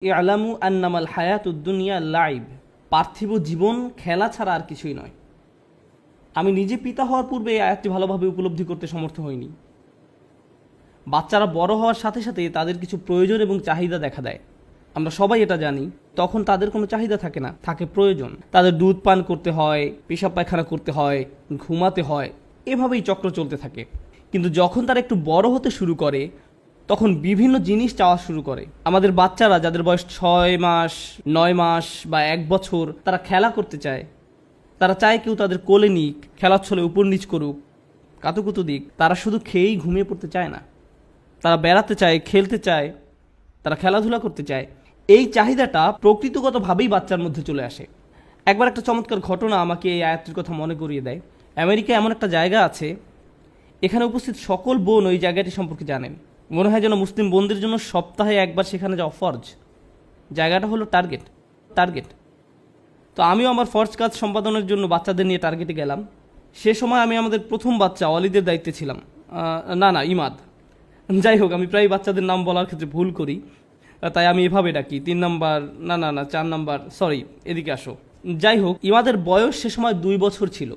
ইয়ালামু আন্নামাল হায়াতুদ দুনিয়া লাইব, পার্থিব জীবন খেলা ছাড়া আর কিছুই নয়। আমি নিজে পিতা হওয়ার পূর্বে এই আয়াতটি ভালোভাবে উপলব্ধি করতে সমর্থ হইনি। বাচ্চারা বড় হওয়ার সাথে সাথে তাদের কিছু প্রয়োজন এবং চাহিদা দেখা দেয়। আমরা সবাই এটা জানি। তখন তাদের কোনো চাহিদা থাকে না, থাকে প্রয়োজন। তাদের দুধ পান করতে হয়, পেশাব পায়খানা করতে হয়, ঘুমাতে হয়, এভাবেই চক্র চলতে থাকে। কিন্তু যখন তারা একটু বড় হতে শুরু করে তখন বিভিন্ন জিনিস চাওয়া শুরু করে। আমাদের বাচ্চারা যাদের বয়স 6 মাস, 9 মাস বা 1 বছর, তারা খেলা করতে চায়। তারা চায় কেউ তাদের কোলে নিক, খেলার ছলে উপর নিচ করুক, কাতুকুতু দিক। তারা শুধু খেয়েই ঘুমিয়ে পড়তে চায় না, তারা বেড়াতে চায়, খেলতে চায়, তারা খেলাধুলা করতে চায়। এই চাহিদাটা প্রকৃতিগতভাবেই বাচ্চার মধ্যে চলে আসে। একবার একটা চমৎকার ঘটনা আমাকে এই আয়াতটির কথা মনে করিয়ে দেয়। আমেরিকায় এমন একটা জায়গা আছে, এখানে উপস্থিত সকল বোন ওই জায়গাটি সম্পর্কে জানেন। মনে হয় যেন মুসলিম বোনদের জন্য সপ্তাহে একবার সেখানে যাওয়া ফরজ। জায়গাটা হলো টার্গেট। তো আমিও আমার ফরজ কাজ সম্পাদনের জন্য বাচ্চাদের নিয়ে টার্গেটে গেলাম। সে সময় আমি আমাদের প্রথম বাচ্চা অলিদের দায়িত্বে ছিলাম। ইমাদ। যাই হোক, আমি প্রায় বাচ্চাদের নাম বলার ক্ষেত্রে ভুল করি, তাই আমি এভাবে ডাকি। 3 নাম্বার, না 4 নাম্বার, সরি, এদিকে আসো। যাই হোক, ইমাদের বয়স সে সময় 2 বছর ছিল।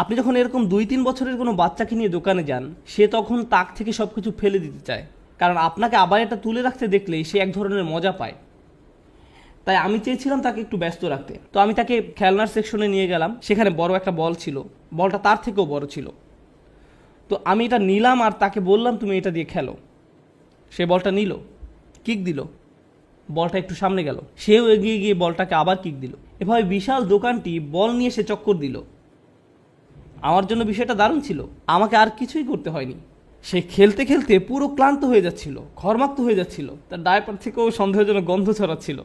আপনি যখন এরকম 2-3 বছরের কোনো বাচ্চাকে নিয়ে দোকানে যান, সে তখন তাক থেকে সব কিছু ফেলে দিতে চায়, কারণ আপনাকে আবার এটা তুলে রাখতে দেখলেই সে এক ধরনের মজা পায়। তাই আমি চেয়েছিলাম তাকে একটু ব্যস্ত রাখতে। তো আমি তাকে খেলনার সেকশনে নিয়ে গেলাম। সেখানে বড় একটা বল ছিল, বলটা তার থেকেও বড় ছিল। তো আমি এটা নিলাম আর তাকে বললাম, তুমি এটা দিয়ে খেলো। সে বলটা নিল, কিক দিল, বলটা একটু সামনে গেল, সেও এগিয়ে গিয়ে বলটাকে আবার কিক দিল। এভাবে বিশাল দোকানটি বল নিয়ে সে চক্কর দিল। আমার জন্য বিষয়টা দারুণ ছিল, আমাকে আর কিছুই করতে হয়নি। সে খেলতে খেলতে পুরো ক্লান্ত হয়ে যাচ্ছিল, ঘর্মাক্ত হয়ে যাচ্ছিল, তার ডায়পার থেকেও সন্দেহজনক গন্ধ ছড়াচ্ছিল।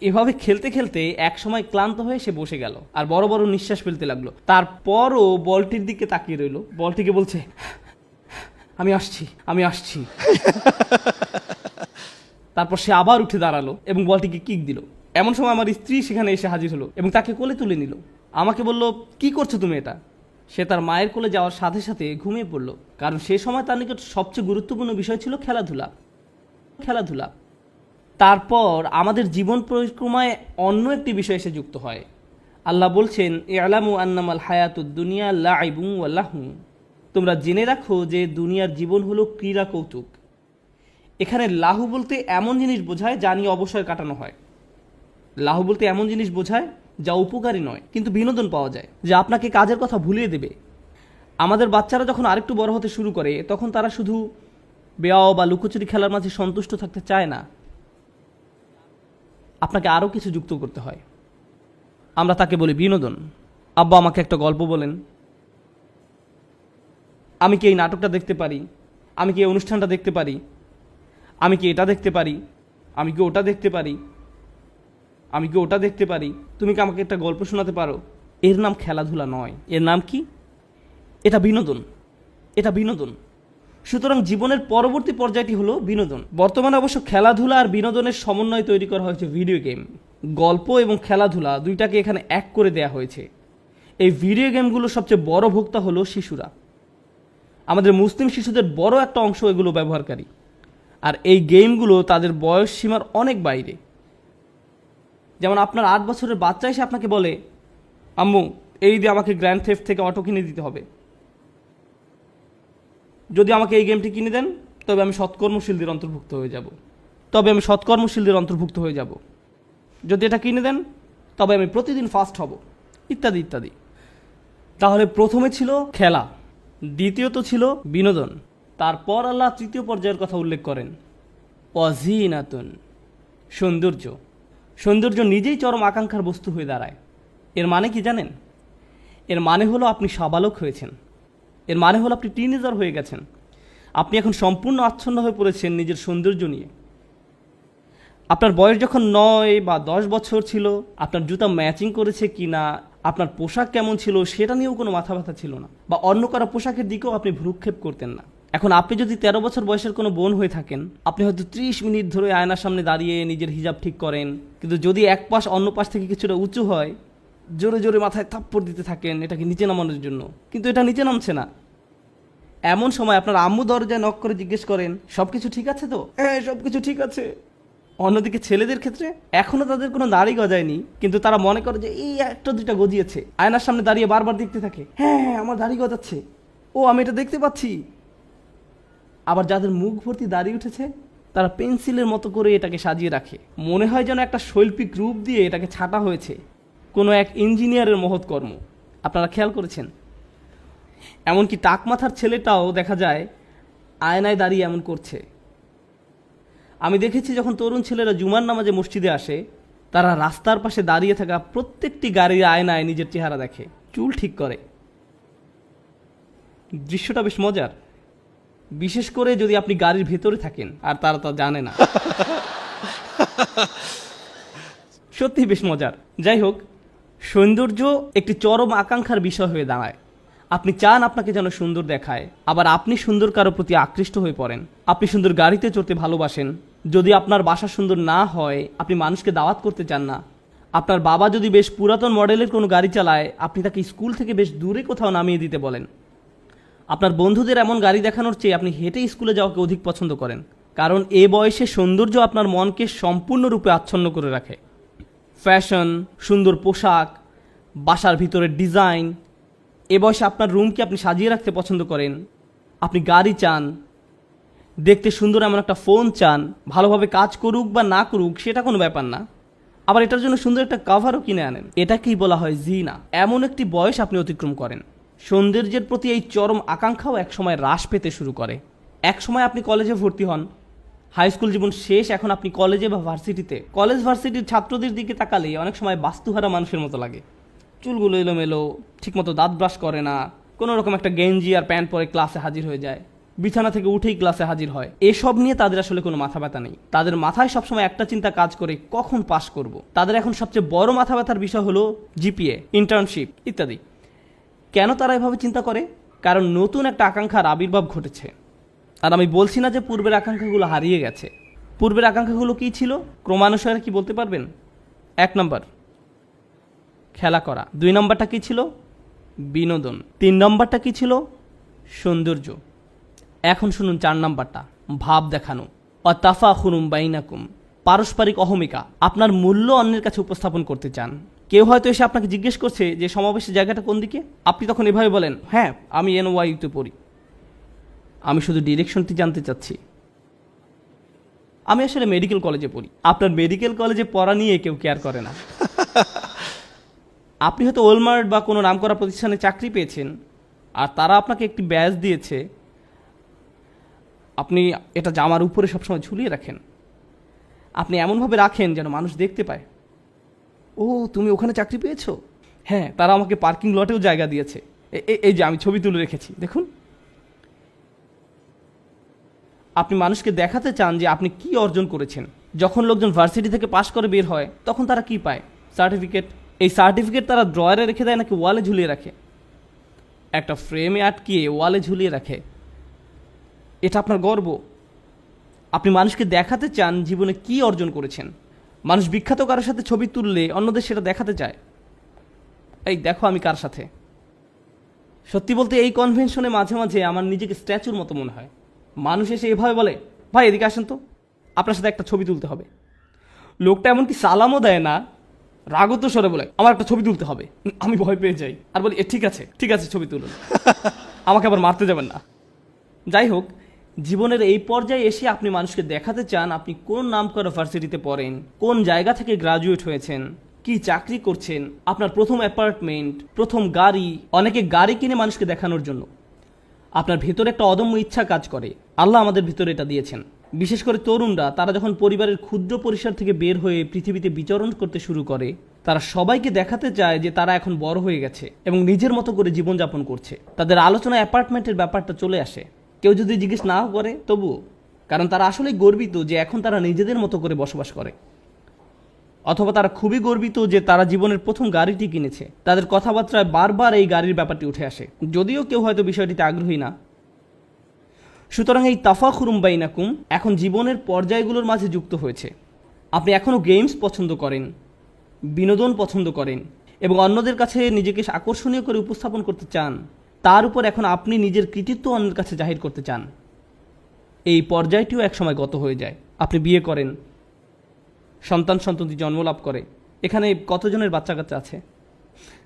এভাবে খেলতে খেলতে এক সময় ক্লান্ত হয়ে সে বসে গেল আর বড় বড় নিঃশ্বাস ফেলতে লাগলো। তারপরও বলটির দিকে তাকিয়ে রইল, বলটিকে বলছে, আমি আসছি। তারপর সে আবার উঠে দাঁড়ালো এবং বলটিকে কিক দিল। এমন সময় আমার স্ত্রী সেখানে এসে হাজির হলো এবং তাকে কোলে তুলে নিল। আমাকে বলল, কি করছো তুমি এটা? সে তার মায়ের কোলে যাওয়ার সাথে সাথে ঘুমিয়ে পড়ল, কারণ সে সময় তার নিকট সবচেয়ে গুরুত্বপূর্ণ বিষয় ছিল খেলাধুলা। তারপর আমাদের জীবন পরিক্রমায় অন্য একটি বিষয় এসে যুক্ত হয়। আল্লাহ বলছেন, ইয়ালামু আন্নামাল হায়াতুদ দুনিয়া লাইবুন ওয়া লাহু, তোমরা জেনে রাখো যে দুনিয়ার জীবন হলো ক্রীড়া কৌতুক। এখানে লাহু বলতে এমন জিনিস বোঝায় যা নিয়ে অবসর কাটানো হয়। লাহু বলতে এমন জিনিস বোঝায় যা উপকারী নয়, কিন্তু বিনোদন পাওয়া যায়, যা আপনাকে কাজের কথা ভুলিয়ে দেবে। আমাদের বাচ্চারা যখন আরেকটু বড় হতে শুরু করে, তখন তারা শুধু বেয়াও বা লুকোচুরি খেলার মাঝে সন্তুষ্ট থাকতে চায় না, আপনাকে আরও কিছু যুক্ত করতে হয়। আমরা তাকে বলি বিনোদন। আব্বা, আমাকে একটা গল্প বলেন, আমি কি এই নাটকটা দেখতে পারি, আমি কি এই অনুষ্ঠানটা দেখতে পারি, আমি কি এটা দেখতে পারি, আমি কি ওটা দেখতে পারি, আমি কি ওটা দেখতে পারি, তুমি কি আমাকে একটা গল্প শোনাতে পারো? এর নাম খেলাধুলা নয়, এর নাম কি? এটা বিনোদন। সুতরাং জীবনের পরবর্তী পর্যায়টি হলো বিনোদন। বর্তমানে অবশ্য খেলাধুলা আর বিনোদনের সমন্বয় তৈরি করা হয়েছে ভিডিও গেম। গল্প এবং খেলাধুলা দুইটাকে এখানে এক করে দেয়া হয়েছে। এই ভিডিও গেমগুলোর সবচেয়ে বড় ভোক্তা হলো শিশুরা। আমাদের মুসলিম শিশুদের বড় একটা অংশ এগুলো ব্যবহারকারী, আর এই গেমগুলো তাদের বয়স সীমার অনেক বাইরে। যেমন আপনার 8 বছরের বাচ্চা এসে আপনাকে বলে, আম্মু, এই দিয়ে আমাকে গ্র্যান্ড থেফট থেকে অটো কিনে দিতে হবে। যদি আমাকে এই গেমটি কিনে দেন, তবে আমি সৎকর্মশীলদের অন্তর্ভুক্ত হয়ে যাব। যদি এটা কিনে দেন, তবে আমি প্রতিদিন ফাস্ট হব, ইত্যাদি ইত্যাদি। তাহলে প্রথমে ছিল খেলা, দ্বিতীয়ত ছিল বিনোদন, তারপর আল্লাহ তৃতীয় পর্যায়ের কথা উল্লেখ করেন, ওয়াজিনাতুন, সৌন্দর্য নিজেই চরম আকাঙ্ক্ষার বস্তু হয়ে দাঁড়ায়। এর মানে কি জানেন? এর মানে হলো আপনি সাবালক হয়েছেন, এর মানে হলো আপনি টিনেজার হয়ে গেছেন। আপনি এখন সম্পূর্ণ আচ্ছন্ন হয়ে পড়েছেন নিজের সৌন্দর্য নিয়ে। আপনার বয়স যখন 9 বা 10 বছর ছিল, আপনার জুতা ম্যাচিং করেছে কি না, আপনার পোশাক কেমন ছিল, সেটা নিয়েও কোনো মাথা ব্যথা ছিল না, বা অন্য কারো পোশাকের দিকেও আপনি ভ্রুক্ষেপ করতেন না। এখন আপনি যদি 13 বছর বয়সের কোনো বোন হয়ে থাকেন, আপনি হয়তো 30 মিনিট ধরে আয়নার সামনে দাঁড়িয়ে নিজের হিজাব ঠিক করেন, কিন্তু যদি এক পাশ অন্য পাশ থেকে কিছুটা উঁচু হয়, জোরে জোরে মাথায় থাপ্পড় দিতে থাকেন এটাকে নিচে নামানোর জন্য, কিন্তু এটা নিচে নামছে না। এমন সময় আপনার আম্মু দরজায় নক করে জিজ্ঞেস করেন, সব কিছু ঠিক আছে তো? হ্যাঁ, সব কিছু ঠিক আছে। অন্যদিকে ছেলেদের ক্ষেত্রে এখনো তাদের কোনো দাড়ি গজায়নি, কিন্তু তারা মনে করে যে এই একটা দুইটা গজিয়েছে, আয়নার সামনে দাঁড়িয়ে বারবার দেখতে থাকে, হ্যাঁ হ্যাঁ আমার দাড়ি গজাচ্ছে, ও আমি এটা দেখতে পাচ্ছি। আবার যাদের মুখ ভর্তি দাড়ি উঠেছে তারা পেন্সিলের মতো করে এটাকে সাজিয়ে রাখে, মনে হয় যেন একটা শৈল্পিক রূপ দিয়ে এটাকে ছাটা হয়েছে, কোনো এক ইঞ্জিনিয়ারের মহৎ কর্ম। আপনারা খেয়াল করেছেন? এমনকি টাক মাথার ছেলেটাও দেখা যায় আয়নায় দাঁড়িয়ে এমন করছে। আমি দেখেছি যখন তরুণ ছেলেরা জুমার নামাজে মসজিদে আসে, তারা রাস্তার পাশে দাঁড়িয়ে থাকা প্রত্যেকটি গাড়ির আয়নায় নিজের চেহারা দেখে, চুল ঠিক করে। দৃশ্যটা বেশ মজার, বিশেষ করে যদি আপনি গাড়ির ভেতরে থাকেন আর তারা তা জানে না। সত্যি বেশ মজার। যাই হোক, সৌন্দর্য একটি চরম আকাঙ্ক্ষার বিষয় হয়ে দাঁড়ায়। আপনি চান আপনাকে যেন সুন্দর দেখায়, আবার আপনি সুন্দর কারো প্রতি আকৃষ্ট হয়ে পড়েন। আপনি সুন্দর গাড়িতে চড়তে ভালোবাসেন। যদি আপনার বাসা সুন্দর না হয়, আপনি মানুষকে দাওয়াত করতে চান না। আপনার বাবা যদি বেশ পুরাতন মডেলের কোনো গাড়ি চালায়, আপনি তাকে স্কুল থেকে বেশ দূরে কোথাও নামিয়ে দিতে বলেন। আপনার বন্ধুদের এমন গাড়ি দেখানোর চেয়ে আপনি হেঁটে স্কুলে যাওয়াকে অধিক পছন্দ করেন, কারণ এ বয়সে সৌন্দর্য আপনার মনকে সম্পূর্ণরূপে আচ্ছন্ন করে রাখে। ফ্যাশন, সুন্দর পোশাক, বাসার ভিতরের ডিজাইন, এ বয়সে আপনার রুমকে আপনি সাজিয়ে রাখতে পছন্দ করেন। আপনি গাড়ি চান, দেখতে সুন্দর এমন একটা ফোন চান, ভালোভাবে কাজ করুক বা না করুক সেটা কোনো ব্যাপার না, আবার এটার জন্য সুন্দর একটা কভারও কিনে আনেন। এটাকেই বলা হয় জিনা। এমন একটি বয়স আপনি অতিক্রম করেন। সৌন্দর্যের প্রতি এই চরম আকাঙ্ক্ষাও একসময় হ্রাস পেতে শুরু করে। একসময় আপনি কলেজে ভর্তি হন, হাই স্কুল জীবন শেষ, এখন আপনি কলেজে বা ভার্সিটিতে। কলেজ ভার্সিটির ছাত্রদের দিকে তাকালে অনেক সময় বাস্তুহারা মানুষের মতো লাগে। চুলগুলো এলোমেলো, ঠিকমতো দাঁত ব্রাশ করে না, কোনো রকম একটা গেঞ্জি আর প্যান্ট পরে ক্লাসে হাজির হয়ে যায়, বিছানা থেকে উঠেই ক্লাসে হাজির হয়। এসব নিয়ে তাদের আসলে কোনো মাথা ব্যথা নেই। তাদের মাথায় সবসময় একটা চিন্তা কাজ করে, কখন পাশ করব। তাদের এখন সবচেয়ে বড় মাথা ব্যথার বিষয় হলো জিপিএ, ইন্টার্নশিপ ইত্যাদি। কেন তারা এভাবে চিন্তা করে? কারণ নতুন একটা আকাঙ্ক্ষার আবির্ভাব ঘটেছে। আর আমি বলছি না যে পূর্বের আকাঙ্ক্ষাগুলো হারিয়ে গেছে। পূর্বের আকাঙ্ক্ষাগুলো কী ছিল ক্রমানুসারে কি বলতে পারবেন? 1 নম্বর খেলা করা, 2 নম্বরটা কী ছিল? বিনোদন, 3 নম্বরটা কী ছিল? সৌন্দর্য। এখন শুনুন 4 নম্বরটা, ভাব দেখানো। অতাফাখুরুম বাইনাকুম, পারস্পরিক অহমিকা। আপনার মূল্য অন্যের কাছে উপস্থাপন করতে চান। কেউ হয়তো এসে আপনাকে জিজ্ঞেস করছে যে সমাবেশের জায়গাটা কোন দিকে, আপনি তখন এভাবে বলেন, হ্যাঁ আমি NYU-তে পড়ি, আমি শুধু ডিরেকশনটি জানতে চাচ্ছি, আমি আসলে মেডিকেল কলেজে পড়ি। আপনার মেডিকেল কলেজে পড়া নিয়ে কেউ কেয়ার করে না। আপনি হয়তো ওলমার্ট বা কোনো নামকরা প্রতিষ্ঠানে চাকরি পেয়েছেন, আর তারা আপনাকে একটি ব্যাজ দিয়েছে, আপনি এটা জামার উপরে সবসময় ঝুলিয়ে রাখেন। আপনি এমনভাবে রাখেন যেন মানুষ দেখতে পায়, ও তুমি ওখানে চাকরি পেয়েছো? হ্যাঁ, তারা আমাকে পার্কিং লটেও জায়গা দিয়েছে, এই যে আমি ছবি তুলে রেখেছি দেখুন। আপনি মানুষকে দেখাতে চান যে আপনি কি অর্জন করেছেন। যখন লোকজন ভার্সিটি থেকে পাশ করে বের হয়, তখন তারা কি পায়? সার্টিফিকেট। এই সার্টিফিকেট তারা ড্রয়ারে রেখে দেয় নাকি ওয়ালে ঝুলিয়ে রাখে? একটা ফ্রেমে আটকিয়ে ওয়ালে ঝুলিয়ে রাখে। এটা আপনার গর্ব। আপনি মানুষকে দেখাতে চান জীবনে কি অর্জন করেছেন। মানুষ বিখ্যাত কারোর সাথে ছবি তুললে অন্যদের সেটা দেখাতে চায়, এই দেখো আমি কার সাথে। সত্যি বলতে এই কনভেনশনে মাঝে মাঝে আমার নিজেকে স্ট্যাচুর মতো মনে হয়। মানুষ এসে এভাবে বলে, ভাই এদিকে আসেন তো, আপনার সাথে একটা ছবি তুলতে হবে। লোকটা এমনকি সালামও দেয় না, রাগত স্বরে বলে, আমার একটা ছবি তুলতে হবে। আমি ভয় পেয়ে যাই আর বলি, ঠিক আছে ঠিক আছে ছবি তুলুন, আমাকে আবার মারতে যাবেন না। যাই হোক, জীবনের এই পর্যায়ে এসে আপনি মানুষকে দেখাতে চান আপনি কোন নামকরা ভার্সিটিতে পড়েন, কোন জায়গা থেকে গ্রাজুয়েট হয়েছেন, কি চাকরি করছেন, আপনার প্রথম অ্যাপার্টমেন্ট, প্রথম গাড়ি। অনেকে গাড়ি কিনে মানুষকে দেখানোর জন্য। আপনার ভেতরে একটা অদম্য ইচ্ছা কাজ করে, আল্লাহ আমাদের ভিতরে এটা দিয়েছেন। বিশেষ করে তরুণরা, তারা যখন পরিবারের ক্ষুদ্র পরিসর থেকে বের হয়ে পৃথিবীতে বিচরণ করতে শুরু করে, তারা সবাইকে দেখাতে চায় যে তারা এখন বড় হয়ে গেছে এবং নিজের মতো করে জীবনযাপন করছে। তাদের আলোচনায় অ্যাপার্টমেন্টের ব্যাপারটা চলে আসে, কেউ যদি জিজ্ঞেস নাও করে তবুও, কারণ তারা আসলে গর্বিত যে এখন তারা নিজেদের মতো করে বসবাস করে। অথবা তারা খুবই গর্বিত যে তারা জীবনের প্রথম গাড়িটি কিনেছে। তাদের কথাবার্তায় বারবার এই গাড়ির ব্যাপারটি উঠে আসে, যদিও কেউ হয়তো বিষয়টিতে আগ্রহী না। সুতরাং এই তাফাখুরুম বাইনাকুম এখন জীবনের পর্যায়গুলোর মাঝে যুক্ত হয়েছে। আপনি এখনও গেমস পছন্দ করেন, বিনোদন পছন্দ করেন এবং অন্যদের কাছে নিজেকে আকর্ষণীয় করে উপস্থাপন করতে চান। তার উপর এখন আপনি নিজের কৃতিত্ব অন্যের কাছে জাহির করতে চান। এই পর্যায়টিও একসময় গত হয়ে যায়। আপনি বিয়ে করেন, সন্তান সন্ততি জন্মলাভ করে। এখানে কতজনের বাচ্চা কাচ্চা আছে?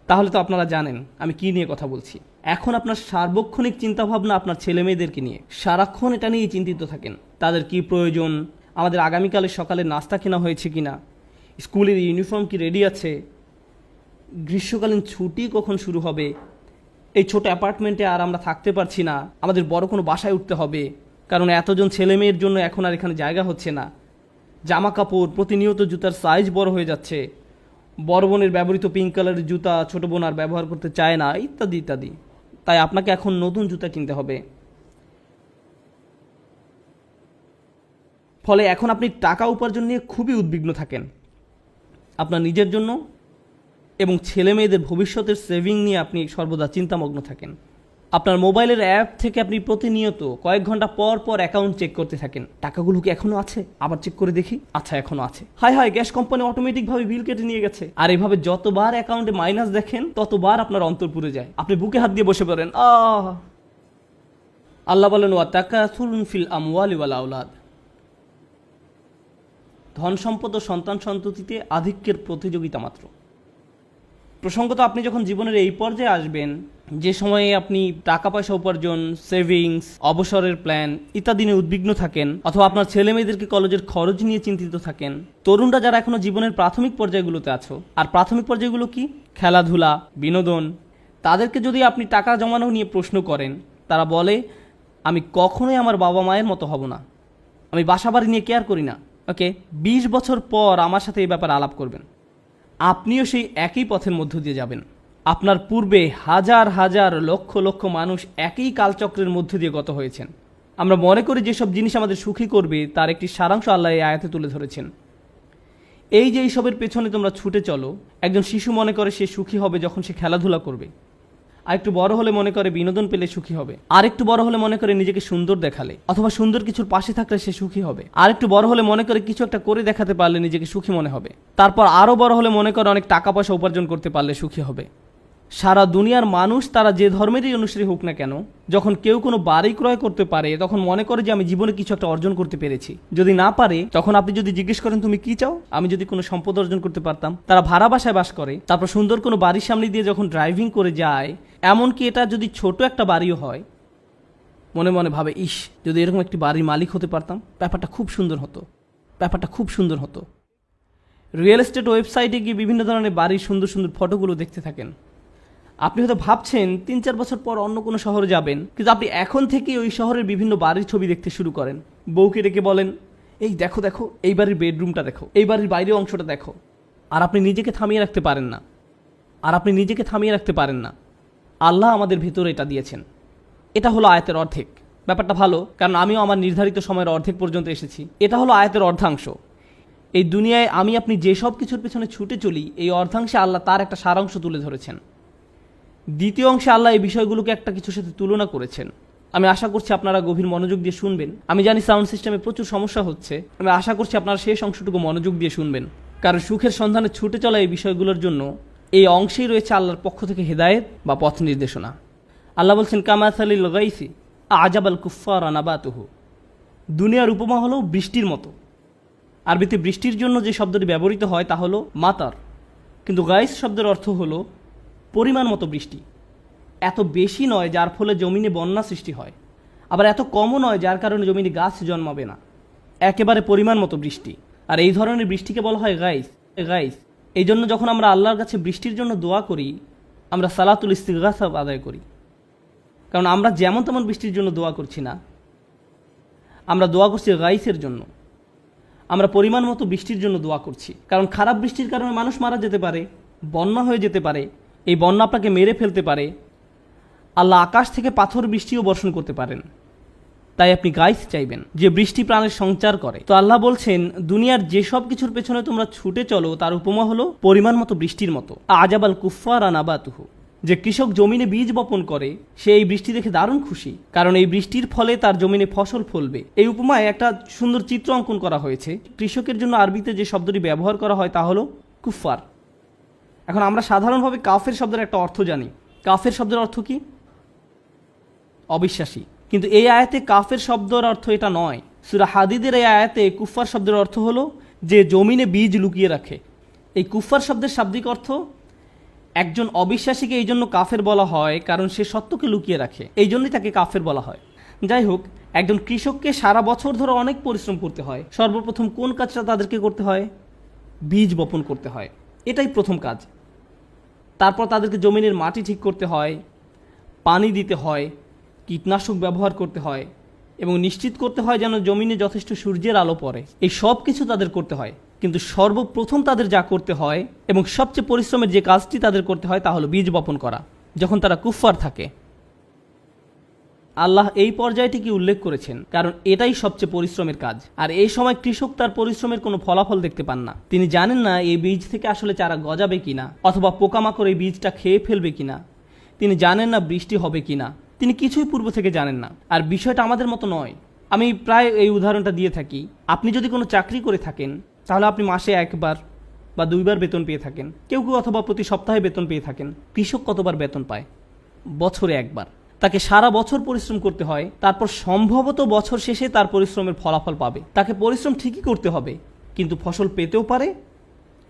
তাহলে তো আপনারা জানেন আমি কি নিয়ে কথা বলছি। এখন আপনার সার্বক্ষণিক চিন্তাভাবনা আপনার ছেলে মেয়েদেরকে নিয়ে, সারাক্ষণ এটা নিয়ে চিন্তিত থাকেন। তাদের কি প্রয়োজন, আমাদের আগামীকালের সকালে নাস্তা কেনা হয়েছে কিনা, স্কুলের ইউনিফর্ম কি রেডি আছে, গ্রীষ্মকালীন ছুটি কখন শুরু হবে, এই ছোট অ্যাপার্টমেন্টে আর আমরা থাকতে পারছি না, আমাদের বড় কোনো বাসায় উঠতে হবে, কারণ এতজন ছেলে মেয়ের জন্য এখন আর এখানে জায়গা হচ্ছে না, জামা কাপড় প্রতিনিয়ত জুতার সাইজ বড় হয়ে যাচ্ছে, বড় বোনের ব্যবহৃত পিঙ্ক কালারের জুতা ছোট বোন আর ব্যবহার করতে চায় না, ইত্যাদি ইত্যাদি। তাই আপনাকে এখন নতুন জুতা কিনতে হবে। ফলে এখন আপনি টাকা উপার্জন নিয়ে খুবই উদ্বিগ্ন থাকেন, আপনার নিজের জন্য এবং ছেলে মেয়েদের ভবিষ্যতের সেভিং নিয়ে আপনি সর্বদা চিন্তামগ্ন থাকেন। আপনার মোবাইলের অ্যাপ থেকে আপনি প্রতিনিয়ত কয়েক ঘন্টা পর পর অ্যাকাউন্ট চেক করতে থাকেন, টাকাগুলো কি এখনো আছে, আবার চেক করে দেখি, আচ্ছা এখনো আছে, হায় হায় গ্যাস কোম্পানি অটোমেটিকভাবে বিল কেটে নিয়ে গেছে। আর এভাবে যতবার অ্যাকাউন্টে মাইনাস দেখেন ততবার আপনার অন্তর পুড়ে যায়, আপনি বুকে হাত দিয়ে বসে পড়েন। আল্লাহ বলেন ওয়াতাকাসুরুন ফিল আমওয়ালি ওয়াল আওলাদ, ধন সম্পদ ও সন্তান সন্ততিতে আধিক্যের প্রতিযোগিতা মাত্র। প্রসঙ্গত আপনি যখন জীবনের এই পর্যায়ে আসবেন যে সময়ে আপনি টাকা পয়সা উপার্জন, সেভিংস, অবসরের প্ল্যান ইত্যাদি নিয়ে উদ্বিগ্ন থাকেন, অথবা আপনার ছেলে মেয়েদেরকে কলেজের খরচ নিয়ে চিন্তিত থাকেন, তরুণরা যারা এখনো জীবনের প্রাথমিক পর্যায়গুলোতে আছো, আর প্রাথমিক পর্যায়গুলো কি, খেলাধুলা, বিনোদন, তাদেরকে যদি আপনি টাকা জমানো নিয়ে প্রশ্ন করেন, তারা বলে আমি কখনোই আমার বাবা মায়ের মতো হব না, আমি বাসা বাড়ি নিয়ে কেয়ার করি না। ওকে, 20 বছর পর আমার সাথে এই ব্যাপারে আলাপ করবেন, আপনিও সেই একই পথের মধ্য দিয়ে যাবেন। আপনার পূর্বে হাজার হাজার লক্ষ লক্ষ মানুষ একই কালচক্রের মধ্য দিয়ে গত হয়েছেন। আমরা মনে করি যেসব জিনিস আমাদের সুখী করবে তার একটি সারাংশ আল্লাহ এই আয়াতে তুলে ধরেছেন। এই যে এইসবের পেছনে তোমরা ছুটে চলো, একজন শিশু মনে করে সে সুখী হবে যখন সে খেলাধুলা করবে, আর একটু বড় হলে মনে করে বিনোদন পেলে সুখী হবে, আর একটু বড় হলে মনে করে নিজেকে সুন্দর দেখালে অথবা সুন্দর কিছুর পাশে থাকলে সে সুখী হবে, আর একটু বড় হলে মনে করে কিছু একটা করে দেখাতে পারলে নিজেকে সুখী মনে হবে, তারপর আরও বড় হলে মনে করে অনেক টাকা পয়সা উপার্জন করতে পারলে সুখী হবে। সারা দুনিয়ার মানুষ তারা যে ধর্মেরই অনুসারী হোক না কেন, যখন কেউ কোনো বাড়ি ক্রয় করতে পারে তখন মনে করে যে আমি জীবনে কিছু একটা অর্জন করতে পেরেছি। যদি না পারে তখন আপনি যদি জিজ্ঞেস করেন তুমি কি চাও, আমি যদি কোনো সম্পদ অর্জন করতে পারতাম। তারা ভাড়া বাসায় বাস করে, তারপর সুন্দর কোনো বাড়ির সামনে দিয়ে যখন ড্রাইভিং করে যায়, এমনকি এটা যদি ছোট একটা বাড়িও হয়, মনে মনে ভাবে ইস যদি এরকম একটি বাড়ির মালিক হতে পারতাম, ব্যাপারটা খুব সুন্দর হতো, ব্যাপারটা খুব সুন্দর হতো। রিয়েল এস্টেট ওয়েবসাইটে গিয়ে বিভিন্ন ধরনের বাড়ির সুন্দর সুন্দর ফটোগুলো দেখতে থাকেন। আপনি হয়তো ভাবছেন 3-4 বছর পর অন্য কোনো শহরে যাবেন, কিন্তু আপনি এখন থেকেই ওই শহরের বিভিন্ন বাড়ির ছবি দেখতে শুরু করেন। বউকে ডেকে বলেন এই দেখো দেখো এই বাড়ির বেডরুমটা দেখো, এই বাড়ির বাইরের অংশটা দেখো, আর আপনি নিজেকে থামিয়ে রাখতে পারেন না। আল্লাহ আমাদের ভেতরে এটা দিয়েছেন। এটা হলো আয়াতের অর্ধেক। ব্যাপারটা ভালো, কারণ আমিও আমার নির্ধারিত সময়ের অর্ধেক পর্যন্ত এসেছি। এটা হলো আয়াতের অর্ধাংশ। এই দুনিয়ায় আমি আপনি যেসব কিছুর পেছনে ছুটে চলি, এই অর্ধাংশে আল্লাহ তার একটা সারাংশ তুলে ধরেছেন। দ্বিতীয় অংশে আল্লাহ এই বিষয়গুলোকে একটা কিছুর সাথে তুলনা করেছেন। আমি আশা করছি আপনারা গভীর মনোযোগ দিয়ে শুনবেন। আমি জানি সাউন্ড সিস্টেমে প্রচুর সমস্যা হচ্ছে, আমি আশা করছি আপনারা শেষ অংশটুকু মনোযোগ দিয়ে শুনবেন, কারণ সুখের সন্ধানে ছুটে চলা এই বিষয়গুলোর জন্য এই অংশেই রয়েছে আল্লাহর পক্ষ থেকে হেদায়েত বা পথ নির্দেশনা। আল্লাহ বলছেন কামাসালিল গাইসি আজাবাল কুফফারা নাবাতুহু, দুনিয়ার উপমা হলো বৃষ্টির মতো। আরবিতে বৃষ্টির জন্য যে শব্দটি ব্যবহৃত হয় তা হলো মাতার, কিন্তু গাইস শব্দের অর্থ হলো পরিমাণ মতো বৃষ্টি। এত বেশি নয় যার ফলে জমিনে বন্যা সৃষ্টি হয়, আবার এত কমও নয় যার কারণে জমিনে গাছ জন্মাবে না, একেবারে পরিমাণ মতো বৃষ্টি। আর এই ধরনের বৃষ্টিকে বলা হয় গাইস। এই জন্য যখন আমরা আল্লাহর কাছে বৃষ্টির জন্য দোয়া করি, আমরা সালাতুল ইস্তিগহাসা আদায় করি, কারণ আমরা যেমন তেমন বৃষ্টির জন্য দোয়া করছি না, আমরা দোয়া করছি গাইসের জন্য। আমরা পরিমাণ মতো বৃষ্টির জন্য দোয়া করছি, কারণ খারাপ বৃষ্টির কারণে মানুষ মারা যেতে পারে, বন্যা হয়ে যেতে পারে, এই বন্যা আপনাকে মেরে ফেলতে পারে। আল্লাহ আকাশ থেকে পাথর বৃষ্টিও বর্ষণ করতে পারেন। তাই আপনি গাইস চাইবেন যে বৃষ্টি প্রাণের সঞ্চার করে। তো আল্লাহ বলছেন দুনিয়ার যেসব কিছুর পেছনে তোমরা ছুটে চলো তার উপমা হলো পরিমাণ মতো বৃষ্টির মতো। আজাবাল কুফফারা নাবাতুহু, যে কৃষক জমিনে বীজ বপন করে সে এই বৃষ্টি দেখে দারুণ খুশি, কারণ এই বৃষ্টির ফলে তার জমিনে ফসল ফলবে। এই উপমায় একটা সুন্দর চিত্র অঙ্কন করা হয়েছে। কৃষকের জন্য আরবিতে যে শব্দটি ব্যবহার করা হয় তা হলো কুফফার। এখন আমরা সাধারণভাবে কাফের শব্দের একটা অর্থ জানি। কাফের শব্দের অর্থ কি? অবিশ্বাসী। কিন্তু এই আয়াতে কাফের শব্দের অর্থ এটা নয়। সূরা হাদীদের এই আয়াতে কুফফার শব্দের অর্থ হলো যে জমিনে বীজ লুকিয়ে রাখে। এই কুফার শব্দের শাব্দিক অর্থ একজন অবিশ্বাসীকে এই জন্য কাফের বলা হয় কারণ সে সত্যকে লুকিয়ে রাখে, এই জন্যই তাকে কাফের বলা হয়। যাই হোক, একজন কৃষককে সারা বছর ধরে অনেক পরিশ্রম করতে হয়। সর্বপ্রথম কোন কাজটা তাদেরকে করতে হয়? বীজ বপন করতে হয়, এটাই প্রথম কাজ। তারপর তাদেরকে জমিনের মাটি ঠিক করতে হয়, পানি দিতে হয়, কীটনাশক ব্যবহার করতে হয় এবং নিশ্চিত করতে হয় যেন জমিনে যথেষ্ট সূর্যের আলো পড়ে। এই সব কিছু তাদের করতে হয়, কিন্তু সর্বপ্রথম তাদের যা করতে হয় এবং সবচেয়ে পরিশ্রমের যে কাজটি তাদের করতে হয় তা হলো বীজ বপন করা, যখন তারা কুফফার থাকে। আল্লাহ এই পর্যায়টিকে উল্লেখ করেছেন কারণ এটাই সবচেয়ে পরিশ্রমের কাজ। আর এই সময় কৃষক তার পরিশ্রমের কোনো ফলাফল দেখতে পান না। তিনি জানেন না এই বীজ থেকে আসলে চারা গজাবে কিনা, অথবা পোকামাকড় এই বীজটা খেয়ে ফেলবে কিনা। তিনি জানেন না বৃষ্টি হবে কিনা, তিনি কিছুই পূর্ব থেকে জানেন না। আর বিষয়টা আমাদের মতো নয়। আমি প্রায় এই উদাহরণটা দিয়ে থাকি। আপনি যদি কোনো চাকরি করে থাকেন তাহলে আপনি মাসে একবার বা দুইবার বেতন পেয়ে থাকেন, কেউ কেউ অথবা প্রতি সপ্তাহে বেতন পেয়ে থাকেন। কৃষক কতবার বেতন পায়? বছরে একবার। তাকে সারা বছর পরিশ্রম করতে হয়, তারপর সম্ভবত বছর শেষে তার পরিশ্রমের ফলাফল পাবে। তাকে পরিশ্রম ঠিকই করতে হবে, কিন্তু ফসল পেতেও পারে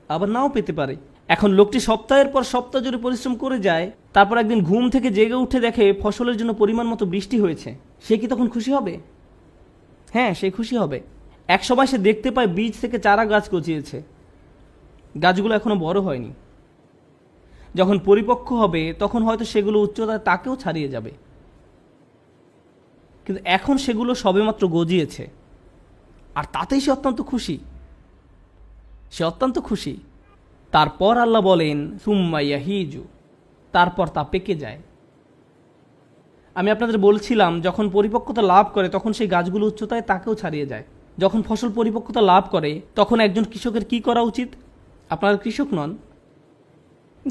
আবার নাও পেতে পারে। এখন লোকটি সপ্তাহের পর সপ্তাহ জুড়ে পরিশ্রম করে যায়, তারপর একদিন ঘুম থেকে জেগে উঠে দেখে ফসলের জন্য পরিমাণ মতো বৃষ্টি হয়েছে। সে কি তখন খুশি হবে? হ্যাঁ, সে খুশি হবে। এক সময় সে দেখতে পায় বীজ থেকে চারা গাছ গজিয়েছে, গাছগুলো এখনো বড় হয়নি। যখন পরিপক্ক হবে তখন হয়তো সেগুলো উচ্চতায় তাকেও ছাড়িয়ে যাবে, কিন্তু এখন সেগুলো সবেমাত্র গজিয়েছে, আর তাতেই সে অত্যন্ত খুশি। তারপর আল্লাহ বলেন সুম্মা ইয়াহিজু, তারপর তা পেকে যায়। আমি আপনাদের বলছিলাম যখন পরিপক্কতা লাভ করে তখন সেই গাছগুলো উচ্চতায় তাকেও ছাড়িয়ে যায়। যখন ফসল পরিপক্কতা লাভ করে তখন একজন কৃষকের কি করা উচিত? আপনারা কৃষক নন,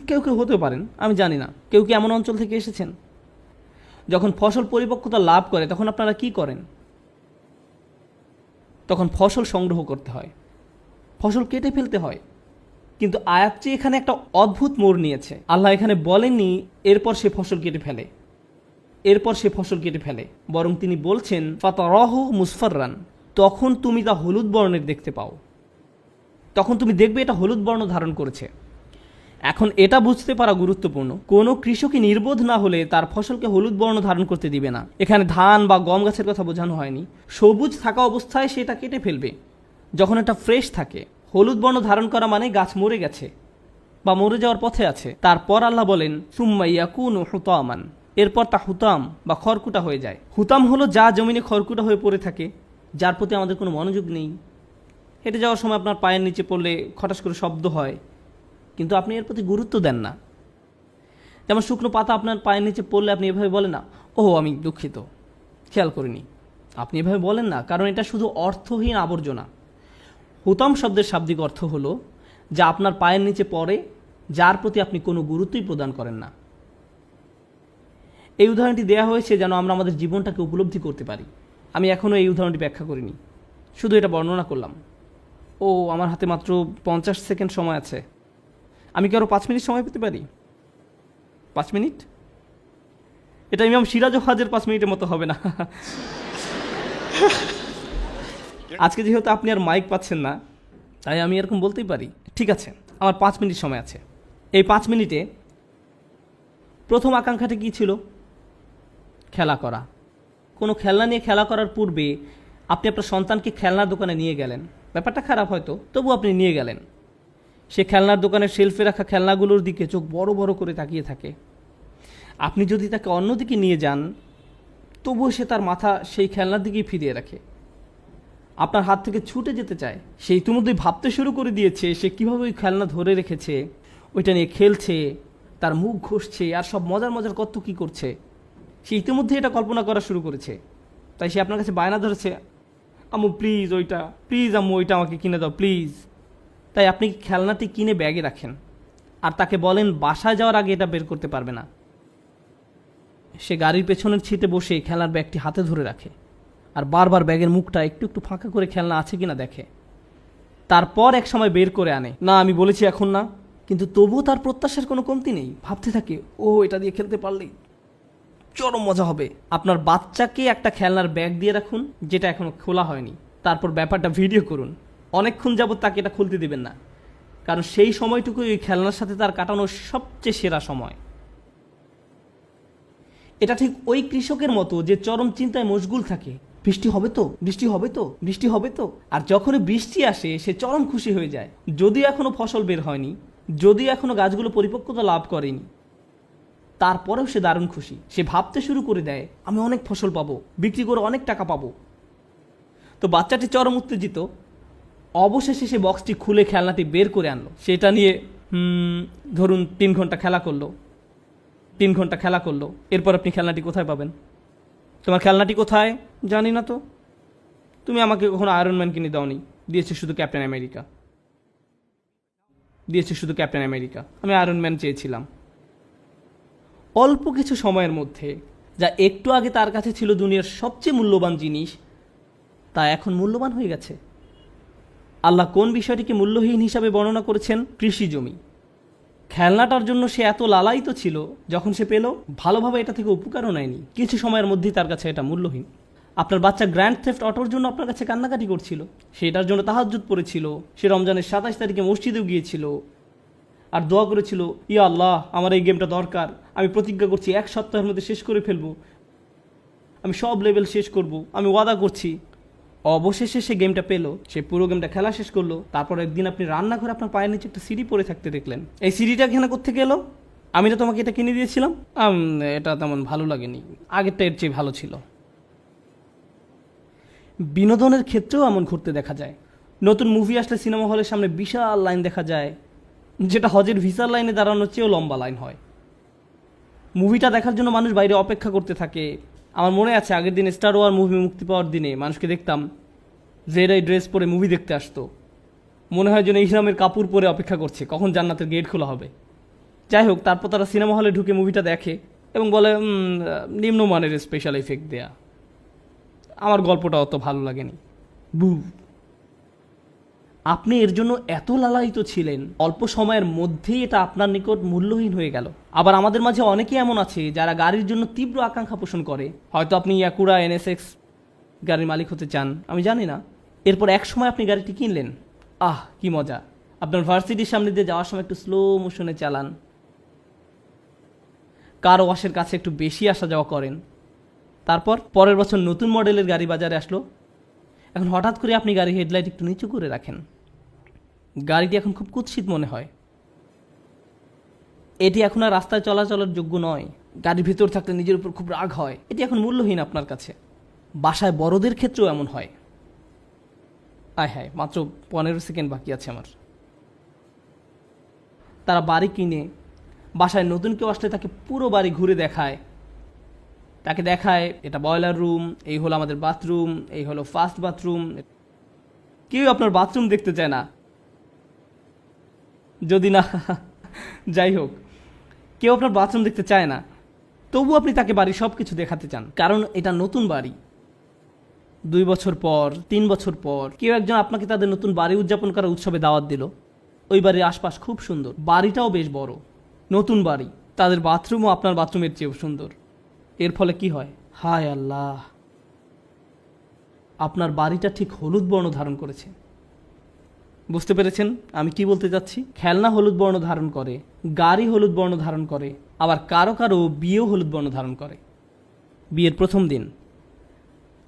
কেউ কেউ হতে পারেন, আমি জানি না। কেউ কি এমন অঞ্চল থেকে এসেছেন? যখন ফসল পরিপক্কতা লাভ করে তখন আপনারা কি করেন? তখন ফসল সংগ্রহ করতে হয়, ফসল কেটে ফেলতে হয়। কিন্তু আয়াতটি এখানে একটা অদ্ভুত মোড় নিয়েছে। আল্লাহ এখানে বলেননি এরপর সে ফসল কেটে ফেলে, বরং তিনি বলছেন ফাতারাহু মুসফাররান, তখন তুমি তা হলুদ বর্ণের দেখতে পাও। তখন তুমি দেখবে এটা হলুদ বর্ণ ধারণ করেছে। এখন এটা বুঝতে পারা গুরুত্বপূর্ণ, কোনো কৃষকই নির্বোধ না হলে তার ফসলকে হলুদ বর্ণ ধারণ করতে দিবে না। এখানে ধান বা গম গাছের কথা বোঝানো হয়নি। সবুজ থাকা অবস্থায় সেটা কেটে ফেলবে। যখন এটা ফ্রেশ থাকে, হলুদ বর্ণ ধারণ করা মানে গাছ মরে গেছে বা মরে যাওয়ার পথে আছে। তারপর আল্লাহ বলেন সুম্মা ইয়াকুনু হুতামান, এরপর তা হুতাম বা খড়কুটা হয়ে যায়। হুতাম হলো যা জমিনে খড়কুটা হয়ে পড়ে থাকে, যার প্রতি আমাদের কোনো মনোযোগ নেই। হেঁটে যাওয়ার সময় আপনার পায়ের নিচে পড়লে খটাস করে শব্দ হয়, কিন্তু আপনি এর প্রতি গুরুত্ব দেন না। যেমন শুকনো পাতা আপনার পায়ের নিচে পড়লে আপনি এভাবে বলেন না, ও আমি দুঃখিত, খেয়াল করিনি। আপনি এভাবে বলেন না, কারণ এটা শুধু অর্থহীন আবর্জনা। হুতাম শব্দের শাব্দিক অর্থ হলো যা আপনার পায়ের নিচে পড়ে, যার প্রতি আপনি কোনো গুরুত্বই প্রদান করেন না। এই উদাহরণটি দেওয়া হয়েছে যেন আমরা আমাদের জীবনটাকে উপলব্ধি করতে পারি। আমি এখনও এই উদাহরণটি ব্যাখ্যা করিনি, শুধু এটা বর্ণনা করলাম। আমার হাতে মাত্র 50 সেকেন্ড সময় আছে। আমি কি আরও 5 মিনিট সময় পেতে পারি? 5 মিনিট? এটা ইমাম সিরাজ ওয়াজের 5 মিনিটের মতো হবে না। আজকে যেহেতু আপনি আর মাইক পাচ্ছেন না, তাই আমি এরকম বলতেই পারি। ঠিক আছে, আমার 5 মিনিট সময় আছে। এই 5 মিনিটে প্রথম আকাঙ্ক্ষাটা কী ছিল? খেলা করা। কোনো খেলনা নিয়ে খেলা করার পূর্বে আপনি আপনার সন্তানকে খেলনার দোকানে নিয়ে গেলেন। ব্যাপারটা খারাপ হয়তো, তবু আপনি নিয়ে গেলেন। সে খেলনার দোকানের শেলফে রাখা খেলনাগুলোর দিকে চোখ বড় বড় করে তাকিয়ে থাকে। আপনি যদি তাকে অন্যদিকে নিয়ে যান, তবুও সে তার মাথা সেই খেলনার দিকেই ফিরিয়ে রাখে। আপনার হাত থেকে ছুটে যেতে চায়। সে ইতিমধ্যেই ভাবতে শুরু করে দিয়েছে সে কীভাবে ওই খেলনা ধরে রেখেছে, ওইটা নিয়ে খেলছে, তার মুখ ঘষছে, আর সব মজার মজার কত কী করছে। সে ইতিমধ্যে এটা কল্পনা করা শুরু করেছে। তাই সে আপনার কাছে বায়না ধরেছে, আম্মু প্লিজ আম্মু ওইটা আমাকে কিনে দাও প্লিজ। তাই আপনি খেলনাটি কিনে ব্যাগে রাখেন আর তাকে বলেন বাসায় যাওয়ার আগে এটা বের করতে পারবে না। সে গাড়ির পেছনের সিটে বসে খেলনার ব্যাগটি হাতে ধরে রাখে আর বারবার ব্যাগের মুখটা একটু একটু ফাঁকা করে খেলনা আছে কিনা দেখে। তারপর এক সময় বের করে আনে। না, আমি বলেছি এখন না, কিন্তু তবুও তার প্রত্যাশার কোনো কমতি নেই। ভাবতে থাকে, এটা দিয়ে খেলতে পারলেই চরম মজা হবে। আপনার বাচ্চাকে একটা খেলনার ব্যাগ দিয়ে রাখুন যেটা এখনো খোলা হয়নি, তারপর ব্যাপারটা ভিডিও করুন। অনেকক্ষণ যাবত তাকে এটা খুলতে দেবেন না, কারণ সেই সময়টুকু ওই খেলনার সাথে তার কাটানোর সবচেয়ে সেরা সময়। এটা ঠিক ওই কৃষকের মতো যে চরম চিন্তায় মশগুল থাকে, বৃষ্টি হবে তো, বৃষ্টি হবে তো, বৃষ্টি হবে তো। আর যখনই বৃষ্টি আসে সে চরম খুশি হয়ে যায়। যদিও এখনো ফসল বের হয়নি, যদিও এখনো গাছগুলো পরিপক্কতা লাভ করেনি, তারপরেও সে দারুণ খুশি। সে ভাবতে শুরু করে দেয়, আমি অনেক ফসল পাবো, বিক্রি করে অনেক টাকা পাবো। তো বাচ্চাটি চরম উত্তেজিত। অবশেষে সে বক্সটি খুলে খেলনাটি বের করে আনলো। সেটা নিয়ে ধরুন 3 ঘন্টা খেলা করলো। 3 ঘন্টা খেলা করলো, এরপর আপনি খেলনাটি কোথায় পাবেন? তোমার খেলনাটি কোথায়? জানি না তো। তুমি আমাকে কখনো আয়রন ম্যান কিনে দাওনি, দিয়েছে শুধু ক্যাপ্টেন আমেরিকা, দিয়েছে শুধু ক্যাপ্টেন আমেরিকা। আমি আয়রন ম্যান চেয়েছিলাম। অল্প কিছু সময়ের মধ্যে যা একটু আগে তার কাছে ছিল দুনিয়ার সবচেয়ে মূল্যবান জিনিস, তা এখন মূল্যবান হয়ে গেছে। আল্লাহ কোন বিষয়টিকে মূল্যহীন হিসাবে বর্ণনা করেছেন? কৃষি জমি। খেলনাটার জন্য সে এত লালায়িত ছিল, যখন সে পেল ভালোভাবে এটা থেকে উপকারও নেয়নি। কিছু সময়ের মধ্যেই তার কাছে এটা মূল্যহীন। আপনার বাচ্চা গ্র্যান্ড থেফট অটোর জন্য আপনার কাছে কান্নাকাটি করছিল, সেটার জন্য তাহাজ্জুদ পড়েছিল, সে রমজানের 27 তারিখে মসজিদেও গিয়েছিল আর দোয়া করেছিল, ইয়া আল্লাহ আমার এই গেমটা দরকার, আমি প্রতিজ্ঞা করছি 1 সপ্তাহের মধ্যে শেষ করে ফেলবো, আমি সব লেভেল শেষ করব, আমি ওয়াদা করছি। অবশেষে সে গেমটা পেলো, সে পুরো গেমটা খেলা শেষ করলো। তারপর একদিন আপনি রান্নাঘরে আপনার পায়ের নিচে একটা সিঁড়ি পড়ে থাকতে দেখলেন। এই সিঁড়িটা এখানে কোত্থেকে এলো? আমি না তোমাকে এটা কিনে দিয়েছিলাম। এটা তেমন ভালো লাগেনি, আগেরটা এর চেয়ে ভালো ছিল। বিনোদনের ক্ষেত্রেও এমন ঘুরতে দেখা যায়। নতুন মুভি আসলে সিনেমা হলের সামনে বিশাল লাইন দেখা যায়, যেটা হজের ভিসার লাইনে দাঁড়ানোর চেয়েও লম্বা লাইন হয়। মুভিটা দেখার জন্য মানুষ বাইরে অপেক্ষা করতে থাকে। আমার মনে আছে আগের দিন স্টার ওয়ার মুভি মুক্তি পাওয়ার দিনে মানুষকে দেখতাম জেরাই ড্রেস পরে মুভি দেখতে আসতো। মনে হয় যেন ইহরামের কাপড় পরে অপেক্ষা করছে কখন জান্নাতের গেট খোলা হবে। যাই হোক, তারপর তারা সিনেমা হলে ঢুকে মুভিটা দেখে এবং বলে নিম্নমানের স্পেশাল এফেক্ট দেয়া। আমার গল্পটা অত ভালো লাগেনি। বু, আপনি এর জন্য এত লালায়িত ছিলেন, অল্প সময়ের মধ্যেই এটা আপনার নিকট মূল্যহীন হয়ে গেল। আবার আমাদের মাঝে অনেকেই এমন আছে যারা গাড়ির জন্য তীব্র আকাঙ্ক্ষা পোষণ করে। হয়তো আপনি ইয়াকুরা NSX গাড়ির মালিক হতে চান, আমি জানি না। এরপর এক সময় আপনি গাড়িটি কিনলেন। কি মজা! আপনার ভার্সিটির সামনে দিয়ে যাওয়ার সময় একটু স্লো মোশনে চালান, কার ওয়াশের কাছে একটু বেশি আসা যাওয়া করেন। তারপর পরের বছর নতুন মডেলের গাড়ি বাজারে আসলো। এখন হঠাৎ করে আপনি গাড়ির হেডলাইট একটু নিচু করে রাখেন। গাড়িটি এখন খুব কুৎসিত মনে হয়। এটি এখন আর রাস্তায় চলাচলের যোগ্য নয়। গাড়ির ভিতর থাকলে নিজের উপর খুব রাগ হয়। এটি এখন মূল্যহীন আপনার কাছে। বাসায় বড়দের ক্ষেত্রেও এমন হয়। হায়, মাত্র 15 সেকেন্ড বাকি আছে আমার। তারা বাড়ি কিনে বাসায় নতুন কেউ আসলে তাকে পুরো বাড়ি ঘুরে দেখায়। তাকে দেখায় এটা বয়লার রুম, এই হলো আমাদের বাথরুম, এই হলো ফার্স্ট বাথরুম। কেউ আপনার বাথরুম দেখতে চায় না, যদি না যাই হোক, কেউ আপনার বাথরুম দেখতে চায় না, তবু আপনি তাকে বাড়ির সব কিছু দেখাতে চান, কারণ এটা নতুন বাড়ি। 2 বছর পর, 3 বছর পর কেউ একজন আপনাকে তাদের নতুন বাড়ি উদযাপন করার উৎসবে দাওয়াত দিল। ওই বাড়ির আশপাশ খুব সুন্দর, বাড়িটাও বেশ বড়, নতুন বাড়ি, তাদের বাথরুমও আপনার বাথরুমের চেয়েও সুন্দর। এর ফলে কি হয়? হায় আল্লাহ, আপনার বাড়িটা ঠিক হলুদ বর্ণ ধারণ করেছে। বুঝতে পেরেছেন আমি কি বলতে চাচ্ছি? খেলনা হলুদ বর্ণ ধারণ করে, গাড়ি হলুদ বর্ণ ধারণ করে, আবার কারো কারো বিয়েও হলুদ বর্ণ ধারণ করে। বিয়ের প্রথম দিন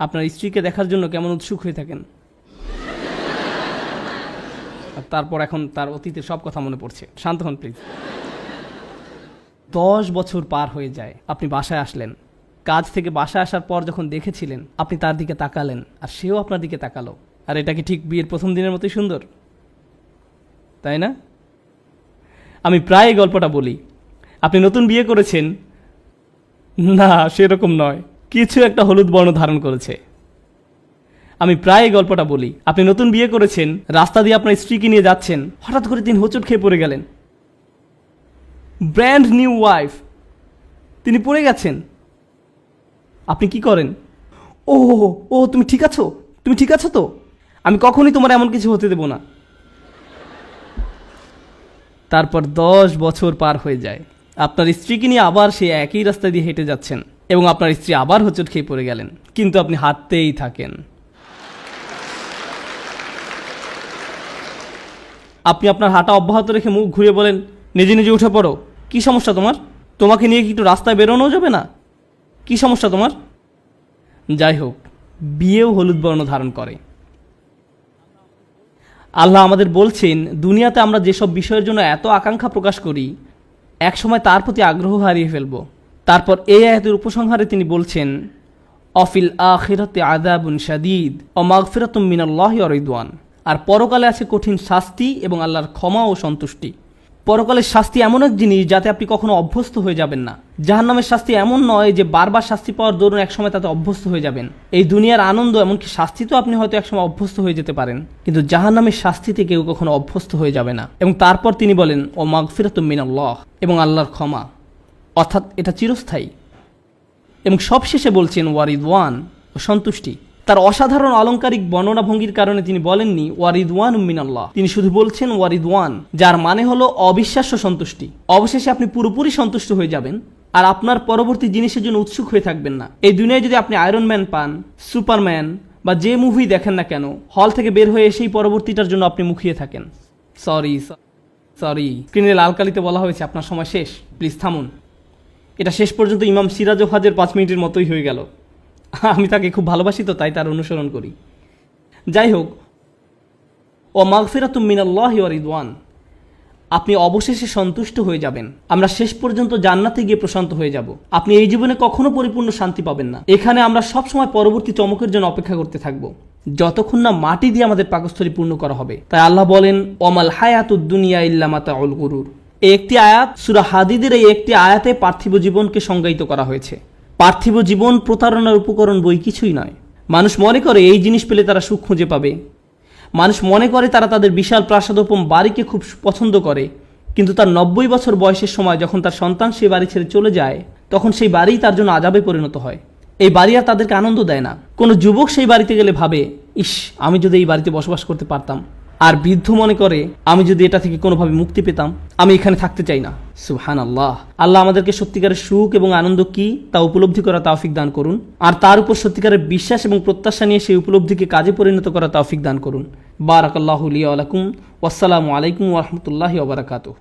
আপনার স্ত্রীকে দেখার জন্য কেমন উৎসুক হয়ে থাকেন, আর তারপর এখন তার অতীতের সব কথা মনে পড়ছে। শান্ত হন প্লিজ। 10 বছর পার হয়ে যায়, আপনি বাসায় আসলেন। কাজ থেকে বাসায় আসার পর যখন দেখেছিলেন, আপনি তার দিকে তাকালেন আর সেও আপনার দিকে তাকালো। আর এটা কি ঠিক বিয়ের প্রথম দিনের মতোই সুন্দর, তাই না? আমি প্রায় গল্পটা বলি। আপনি নতুন বিয়ে করেছেন, না সেরকম নয়, কিছু একটা হলুদ বর্ণ ধারণ করেছে। আমি প্রায় গল্পটা বলি। আপনি নতুন বিয়ে করেছেন, রাস্তা দিয়ে আপনার স্ত্রীকে নিয়ে যাচ্ছেন, হঠাৎ করে তিনি হোঁচট খেয়ে পড়ে গেলেন। ব্র্যান্ড নিউ ওয়াইফ, তিনি পড়ে গেছেন। আপনি কি করেন? ও তুমি ঠিক আছো? তুমি ঠিক আছো তো? আমি কখনই তোমার এমন কিছু হতে দেব না। তারপর 10 বছর পার হয়ে যায়, আপনার স্ত্রীকে নিয়ে আবার সেই একই রাস্তা দিয়ে হেঁটে যাচ্ছেন এবং আপনার স্ত্রী আবার হোঁচট খেয়ে পড়ে গেলেন, কিন্তু আপনি হাঁটতেই থাকেন। আপনি আপনার হাঁটা অব্যাহত রেখে মুখ ঘুরিয়ে বলেন, নিজে নিজে উঠে পড়ো। কি সমস্যা তোমার? তোমাকে নিয়ে কি একটু রাস্তায় বেরোনো যাবে না? কি সমস্যা তোমার? যাই হোক, বিয়েও হলুদ বর্ণ ধারণ করে। আল্লাহ আমাদের বলছেন, দুনিয়াতে আমরা যেসব বিষয়ের জন্য এত আকাঙ্ক্ষা প্রকাশ করি, একসময় তার প্রতি আগ্রহ হারিয়ে ফেলব। তারপর এই আয়াতের উপসংহারে তিনি বলছেন, অফিল আখিরাতে আযাবুন শাদীদ ওয়া মাগফিরাতুম মিনাল্লাহি ওয়া রিদওয়ান। আর পরকালে আছে কঠিন শাস্তি এবং আল্লাহর ক্ষমা ও সন্তুষ্টি। পরকালের শাস্তি এমন এক জিনিস যাতে আপনি কখনো অভ্যস্ত হয়ে যাবেন না। জাহান্নামের শাস্তি এমন নয় যে বারবার শাস্তি পাওয়ার দরুন একসময় তাতে অভ্যস্ত হয়ে যাবেন। এই দুনিয়ার আনন্দ, এমনকি শাস্তি তো আপনি হয়তো একসময় অভ্যস্ত হয়ে যেতে পারেন, কিন্তু জাহান্নামের শাস্তিতে কেউ কখনো অভ্যস্ত হয়ে যাবে না। এবং তারপর তিনি বলেন, ও মাগফিরাতুম মিনাল্লাহ, এবং আল্লাহর ক্ষমা, অর্থাৎ এটা চিরস্থায়ী। এবং সবশেষে বলছেন ওয়ারিদওয়ান, ও সন্তুষ্টি। তার অসাধারণ অলংকারিক বর্ণনা ভঙ্গির কারণে তিনি বলেননি ওয়ারিদওয়ান মিনাল্লাহ, তিনি শুধু বলছেন ওয়ারিদওয়ান, যার মানে হলো অবিশ্বাস্য সন্তুষ্টি। অবশেষে আপনি পুরোপুরি সন্তুষ্ট হয়ে যাবেন আর আপনার পরবর্তী জিনিসের জন্য উৎসুক হয়ে থাকবেন না। এই দুনিয়ায় যদি আপনি আয়রন ম্যান পান, সুপারম্যান বা যে মুভি দেখেন না কেন, হল থেকে বের হয়ে এসেই পরবর্তীটার জন্য আপনি মুখিয়ে থাকেন। সরি, স্ক্রিনে লাল কালিতে বলা হয়েছে আপনার সময় শেষ, প্লিজ থামুন। এটা শেষ পর্যন্ত ইমাম সিরাজ ওয়াজের 5 মিনিটের মতোই হয়ে গেল। আমি তাকে খুব ভালোবাসি তো, তাই তার অনুসরণ করি। যাই হোক, ও মাগফিরাতুম মিনাল্লাহি ওয়া রিদওয়ান, আপনি অবশেষে সন্তুষ্ট হয়ে যাবেন। আমরা শেষ পর্যন্ত জান্নাতে গিয়ে প্রশান্ত হয়ে যাব। আপনি এই জীবনে কখনো পরিপূর্ণ শান্তি পাবেন না। এখানে আমরা সব সময় পরবর্তী চমকের জন্য অপেক্ষা করতে থাকব, যতক্ষণ না মাটি দিয়ে আমাদের পাকস্থলী পূর্ণ করা হবে। তাই আল্লাহ বলেন, ওমাল হায়াতুদ দুনিয়া ইল্লা মাতাউল গুরুর। এই একটি আয়াত, সূরা হাদীদের এই একটি আয়াতে পার্থিব জীবনকে সংজ্ঞায়িত করা হয়েছে। পার্থিব জীবন প্রতারণার উপকরণ বই কিছুই নয়। মানুষ মনে করে এই জিনিস পেলে তারা সুখ খুঁজে পাবে। মানুষ মনে করে তারা তাদের বিশাল প্রাসাদোপম বাড়িকে খুব পছন্দ করে, কিন্তু তার 90 বছর বয়সের সময় যখন তার সন্তান সেই বাড়ি ছেড়ে চলে যায়, তখন সেই বাড়ি তার জন্য আযাবে পরিণত হয়। এই বাড়ি আর তাদেরকে আনন্দ দেয় না। কোনো যুবক সেই বাড়িতে গেলে ভাবে, ইস, আমি যদি এই বাড়িতে বসবাস করতে পারতাম। আর বৃদ্ধ মনে করে, আমি যদি এটা থেকে কোনোভাবে মুক্তি পেতাম, আমি এখানে থাকতে চাই না। সুবহানাল্লাহ। আল্লাহ আমাদেরকে সত্যিকারের সুখ এবং আনন্দ কি তা উপলব্ধি করা তৌফিক দান করুন, আর তার উপর সত্যিকারের বিশ্বাস এবং প্রত্যাশা নিয়ে সেই উপলব্ধিকে কাজে পরিণত করা তৌফিক দান করুন। বারাকাল্লাহু লি ওয়া লাকুম। ওয়াসসালামু আলাইকুম ওয়া রাহমাতুল্লাহি ওয়া বারাকাতুহু।